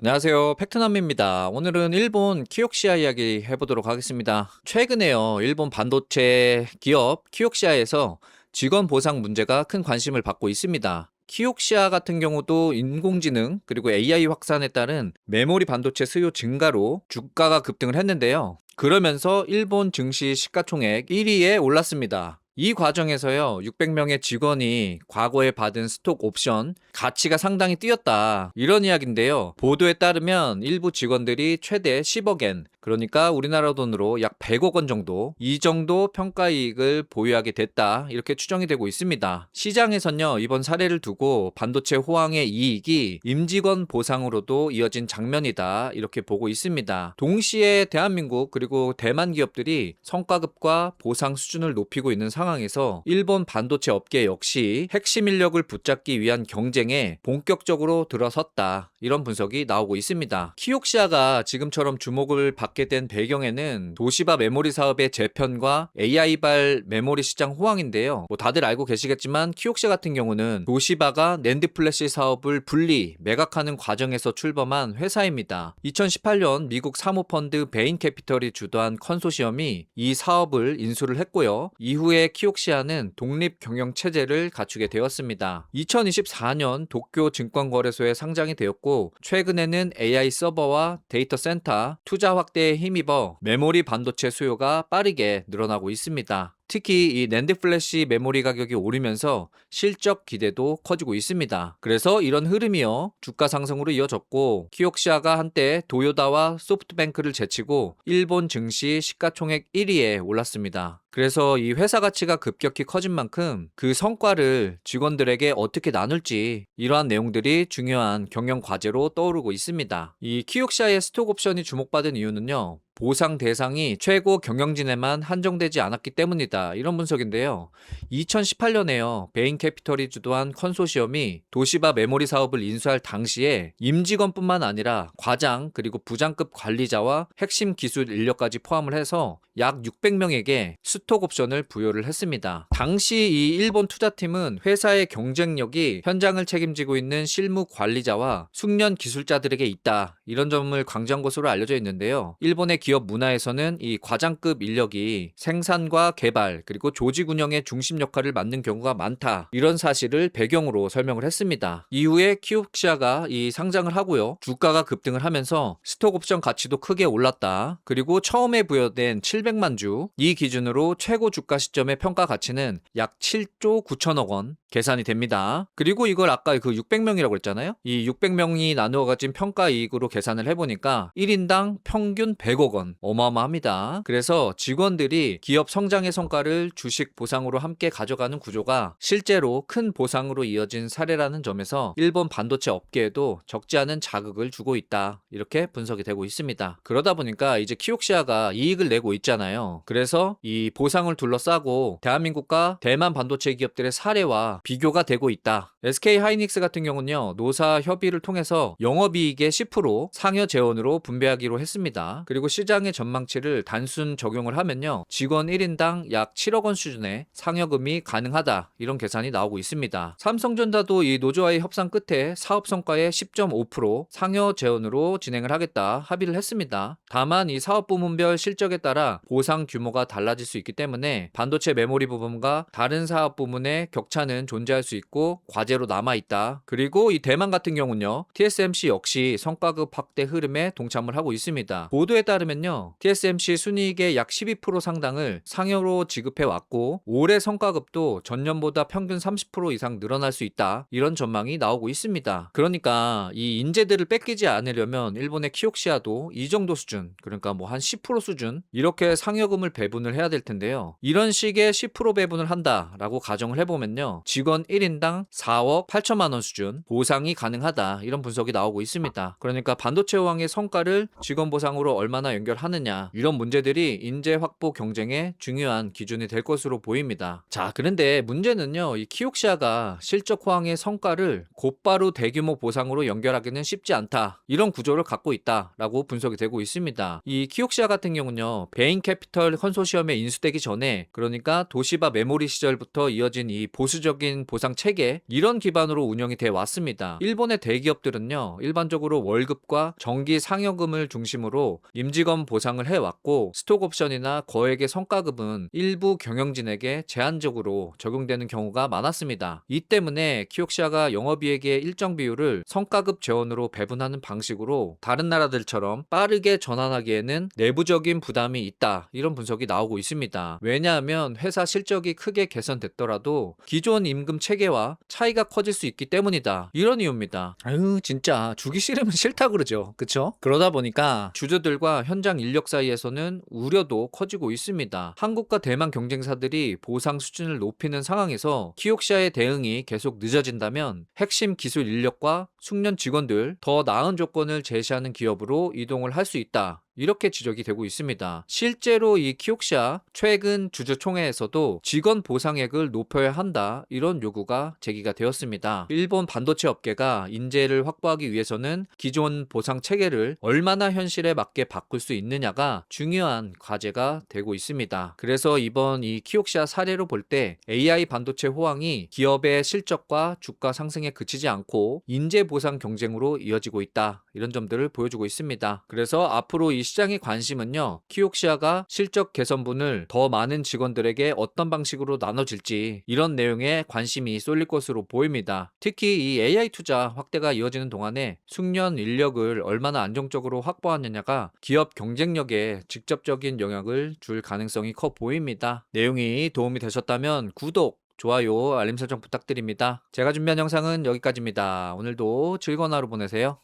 안녕하세요. 팩트남입니다. 오늘은 일본 키옥시아 이야기 해보도록 하겠습니다. 최근에요, 일본 반도체 기업 키옥시아에서 직원 보상 문제가 큰 관심을 받고 있습니다. 키옥시아 같은 경우도 인공지능 그리고 AI 확산에 따른 메모리 반도체 수요 증가로 주가가 급등을 했는데요. 그러면서 일본 증시 시가총액 1위에 올랐습니다. 이 과정에서요, 600명의 직원이 과거에 받은 스톡 옵션 가치가 상당히 뛰었다, 이런 이야기인데요. 보도에 따르면 일부 직원들이 최대 10억엔, 그러니까 우리나라 돈으로 약 100억 원 정도, 이 정도 평가이익을 보유하게 됐다, 이렇게 추정이 되고 있습니다. 시장에선요, 이번 사례를 두고 반도체 호황의 이익이 임직원 보상으로도 이어진 장면이다, 이렇게 보고 있습니다. 동시에 대한민국 그리고 대만 기업들이 성과급과 보상 수준을 높이고 있는 상황에서 일본 반도체 업계 역시 핵심 인력을 붙잡기 위한 경쟁에 본격적으로 들어섰다, 이런 분석이 나오고 있습니다. 키옥시아가 지금처럼 주목을 받게 된 배경에는 도시바 메모리 사업의 재편과 AI발 메모리 시장 호황인데요. 다들 알고 계시겠지만 키옥시아 같은 경우는 도시바가 낸드 플래시 사업을 분리 매각하는 과정에서 출범한 회사입니다. 2018년 미국 사모펀드 베인 캐피털이 주도한 컨소시엄이 이 사업을 인수를 했고요. 이후에 키옥시아는 독립 경영 체제를 갖추게 되었습니다. 2024년 도쿄 증권거래소에 상장이 되었고, 최근에는 AI 서버와 데이터 센터 투자 확대에 힘입어 메모리 반도체 수요가 빠르게 늘어나고 있습니다. 특히 이 낸드 플래시 메모리 가격이 오르면서 실적 기대도 커지고 있습니다. 그래서 이런 흐름이요, 주가 상승으로 이어졌고, 키옥시아가 한때 도요다와 소프트뱅크를 제치고 일본 증시 시가총액 1위에 올랐습니다. 그래서 이 회사 가치가 급격히 커진 만큼 그 성과를 직원들에게 어떻게 나눌지, 이러한 내용들이 중요한 경영 과제로 떠오르고 있습니다. 이 키옥시아의 스톡 옵션이 주목받은 이유는요, 보상 대상이 최고 경영진에만 한정되지 않았기 때문이다, 이런 분석인데요. 2018년에요, 베인 캐피털이 주도한 컨소시엄이 도시바 메모리 사업을 인수할 당시에 임직원뿐만 아니라 과장 그리고 부장급 관리자와 핵심 기술 인력까지 포함을 해서 약 600명에게 스톡 옵션을 부여를 했습니다. 당시 이 일본 투자팀은 회사의 경쟁력이 현장을 책임지고 있는 실무 관리자와 숙련 기술자들에게 있다, 이런 점을 강조한 것으로 알려져 있는데요. 일본의 기업 문화에서는 이 과장급 인력이 생산과 개발 그리고 조직 운영의 중심 역할을 맡는 경우가 많다, 이런 사실을 배경으로 설명을 했습니다. 이후에 키옥시아가 이 상장을 하고요, 주가가 급등을 하면서 스톡 옵션 가치도 크게 올랐다. 그리고 처음에 부여된 700만 주, 이 기준으로 최고 주가 시점의 평가 가치는 약 7조 9천억 원 계산이 됩니다. 그리고 이걸 아까 그 600명이라고 했잖아요. 이 600명이 나누어 가진 평가 이익으로 계산을 해보니까 1인당 평균 100억 원, 어마어마합니다. 그래서 직원들이 기업 성장의 성과를 주식 보상으로 함께 가져가는 구조가 실제로 큰 보상으로 이어진 사례라는 점에서 일본 반도체 업계에도 적지 않은 자극을 주고 있다, 이렇게 분석이 되고 있습니다. 그러다 보니까 이제 키옥시아가 이익을 내고 있잖아요. 그래서 이 보상을 둘러싸고 대한민국과 대만 반도체 기업들의 사례와 비교가 되고 있다. SK 하이닉스 같은 경우는요, 노사 협의를 통해서 영업이익의 10% 상여 재원으로 분배하기로 했습니다. 그리고 시장의 전망치를 단순 적용을 하면요, 직원 1인당 약 7억 원 수준의 상여금이 가능하다, 이런 계산이 나오고 있습니다. 삼성전자도 이 노조와의 협상 끝에 사업 성과의 10.5% 상여 재원으로 진행을 하겠다 합의를 했습니다. 다만 이 사업 부문별 실적에 따라 보상 규모가 달라질 수 있기 때문에 반도체 메모리 부분과 다른 사업 부문의 격차는 존재할 수 있고 과제로 남아있다. 그리고 이 대만 같은 경우는요, TSMC 역시 성과급 확대 흐름에 동참을 하고 있습니다. 보도에 따르면요, TSMC 순이익의 약 12% 상당을 상여로 지급해 왔고, 올해 성과급도 전년보다 평균 30% 이상 늘어날 수 있다, 이런 전망이 나오고 있습니다. 그러니까 이 인재들을 뺏기지 않으려면 일본의 키옥시아도 이 정도 수준, 그러니까 뭐 한 10% 수준, 이렇게 상여금을 배분을 해야 될 텐데요. 이런 식의 10% 배분을 한다라고 가정을 해보면요, 직원 1인당 4억 8천만 원 수준 보상이 가능하다, 이런 분석이 나오고 있습니다. 그러니까 반도체 호황의 성과를 직원 보상으로 얼마나 연결하느냐, 이런 문제들이 인재 확보 경쟁의 중요한 기준이 될 것으로 보입니다. 자, 그런데 문제는요, 이 키옥시아가 실적 호황의 성과를 곧바로 대규모 보상으로 연결하기는 쉽지 않다, 이런 구조를 갖고 있다라고 분석이 되고 있습니다. 이 키옥시아 같은 경우는요, 베인 캐피털 컨소시엄에 인수되기 도입되기 전에, 그러니까 도시바 메모리 시절부터 이어진 이 보수적인 보상 체계, 이런 기반으로 운영이 돼 왔습니다. 일본의 대기업들은요, 일반적으로 월급과 정기 상여금을 중심으로 임직원 보상을 해왔고, 스톡 옵션이나 거액의 성과급은 일부 경영진에게 제한적으로 적용되는 경우가 많았습니다. 이 때문에 키옥시아가 영업이익의 일정 비율을 성과급 재원으로 배분하는 방식으로 다른 나라들처럼 빠르게 전환하기에는 내부적인 부담이 있다, 이런 분석이 나오고 있습니다. 왜냐하면 회사 실적이 크게 개선됐더라도 기존 임금 체계와 차이가 커질 수 있기 때문이다, 이런 이유입니다. 아유, 진짜 주기 싫으면 싫다 그러죠, 그쵸? 그러다 보니까 주주들과 현장 인력 사이에서는 우려도 커지고 있습니다. 한국과 대만 경쟁사들이 보상 수준을 높이는 상황에서 키옥시아의 대응이 계속 늦어진다면 핵심 기술 인력과 숙련 직원들, 더 나은 조건을 제시하는 기업으로 이동을 할 수 있다, 이렇게 지적이 되고 있습니다. 실제로 이 키옥시아 최근 주주총회에서도 직원 보상액을 높여야 한다, 이런 요구가 제기가 되었습니다. 일본 반도체 업계가 인재를 확보하기 위해서는 기존 보상 체계를 얼마나 현실에 맞게 바꿀 수 있느냐가 중요한 과제가 되고 있습니다. 그래서 이번 이 키옥시아 사례로 볼 때 AI 반도체 호황이 기업의 실적과 주가 상승에 그치지 않고 인재 보상 경쟁으로 이어지고 있다, 이런 점들을 보여주고 있습니다. 그래서 앞으로 이 시장의 관심은요, 키옥시아가 실적 개선분을 더 많은 직원들에게 어떤 방식으로 나눠질지, 이런 내용에 관심이 쏠릴 것으로 보입니다. 특히 이 AI 투자 확대가 이어지는 동안에 숙련 인력을 얼마나 안정적으로 확보하느냐가 기업 경쟁력에 직접적인 영향을 줄 가능성이 커 보입니다. 내용이 도움이 되셨다면 구독, 좋아요, 알림 설정 부탁드립니다. 제가 준비한 영상은 여기까지입니다. 오늘도 즐거운 하루 보내세요.